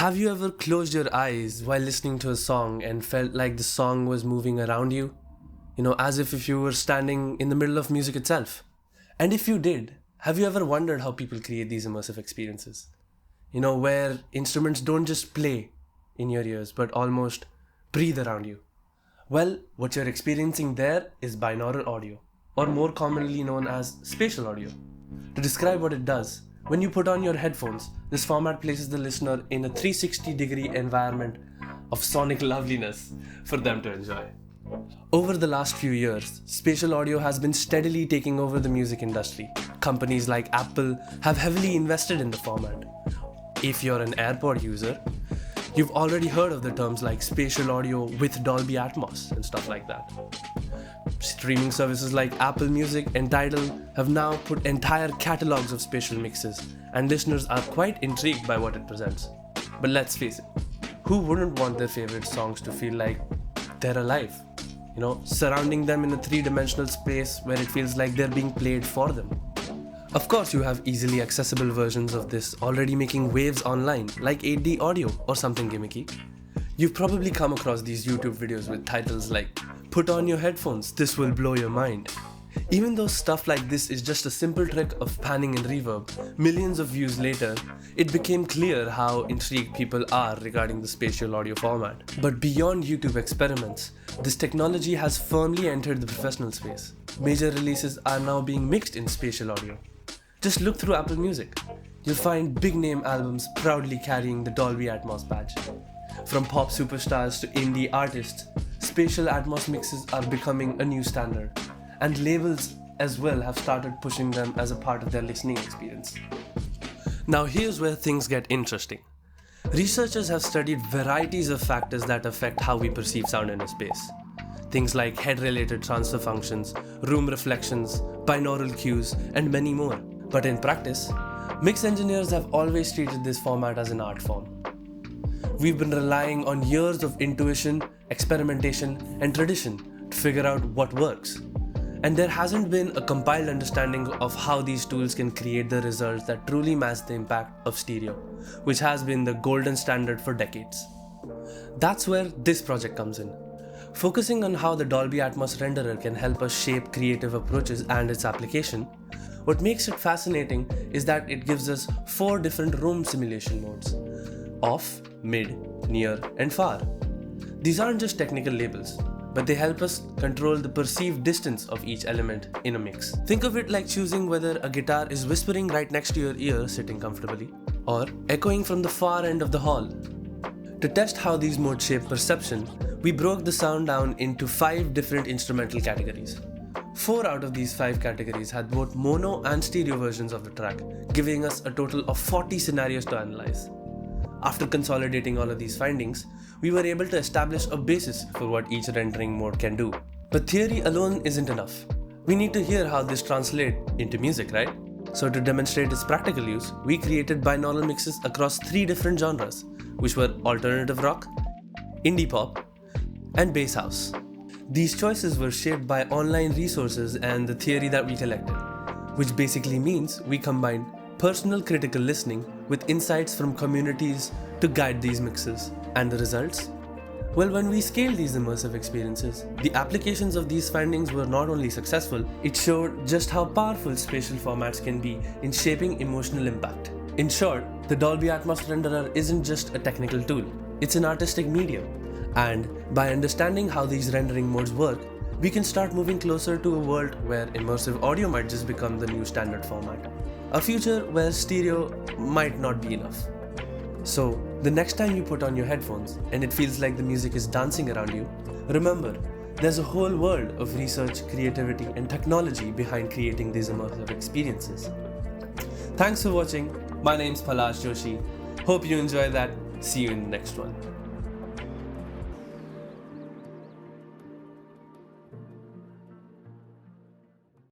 Have you ever closed your eyes while listening to a song and felt like the song was moving around you? As if you were standing in the middle of music itself. And if you did, have you ever wondered how people create these immersive experiences? Where instruments don't just play in your ears, but almost breathe around you. Well, what you're experiencing there is binaural audio, or more commonly known as spatial audio. To describe what it does, when you put on your headphones, this format places the listener in a 360-degree environment of sonic loveliness for them to enjoy. Over the last few years, spatial audio has been steadily taking over the music industry. Companies like Apple have heavily invested in the format. If you're an AirPod user, you've already heard of the terms like spatial audio with Dolby Atmos and stuff like that. Streaming services like Apple Music and Tidal have now put entire catalogs of spatial mixes, and listeners are quite intrigued by what it presents. But let's face it, who wouldn't want their favorite songs to feel like they're alive? Surrounding them in a three-dimensional space where it feels like they're being played for them. Of course, you have easily accessible versions of this already making waves online, like 8D audio or something gimmicky. You've probably come across these YouTube videos with titles like, "Put on your headphones, this will blow your mind." Even though stuff like this is just a simple trick of panning and reverb, millions of views later, it became clear how intrigued people are regarding the spatial audio format. But beyond YouTube experiments, this technology has firmly entered the professional space. Major releases are now being mixed in spatial audio. Just look through Apple Music. You'll find big-name albums proudly carrying the Dolby Atmos badge. From pop superstars to indie artists, spatial Atmos mixes are becoming a new standard. And labels as well have started pushing them as a part of their listening experience. Now here's where things get interesting. Researchers have studied varieties of factors that affect how we perceive sound in a space. Things like head-related transfer functions, room reflections, binaural cues, and many more. But in practice, mix engineers have always treated this format as an art form. We've been relying on years of intuition, experimentation, and tradition to figure out what works. And there hasn't been a compiled understanding of how these tools can create the results that truly match the impact of stereo, which has been the golden standard for decades. That's where this project comes in. Focusing on how the Dolby Atmos renderer can help us shape creative approaches and its application, what makes it fascinating is that it gives us 4 different room simulation modes: off, mid, near, and far. These aren't just technical labels, but they help us control the perceived distance of each element in a mix. Think of it like choosing whether a guitar is whispering right next to your ear sitting comfortably, or echoing from the far end of the hall. To test how these modes shape perception, we broke the sound down into 5 different instrumental categories. 4 out of these 5 categories had both mono and stereo versions of the track, giving us a total of 40 scenarios to analyze. After consolidating all of these findings, we were able to establish a basis for what each rendering mode can do. But theory alone isn't enough. We need to hear how this translates into music, right? So to demonstrate its practical use, we created binaural mixes across 3 different genres, which were alternative rock, indie pop, and bass house. These choices were shaped by online resources and the theory that we collected, which basically means we combined personal critical listening with insights from communities to guide these mixes. And the results? Well, when we scaled these immersive experiences, the applications of these findings were not only successful, it showed just how powerful spatial formats can be in shaping emotional impact. In short, the Dolby Atmos renderer isn't just a technical tool, it's an artistic medium. And by understanding how these rendering modes work, we can start moving closer to a world where immersive audio might just become the new standard format. A future where stereo might not be enough. So, the next time you put on your headphones and it feels like the music is dancing around you, remember, there's a whole world of research, creativity, and technology behind creating these immersive experiences. Thanks for watching. My name's Palash Joshi. Hope you enjoyed that. See you in the next one.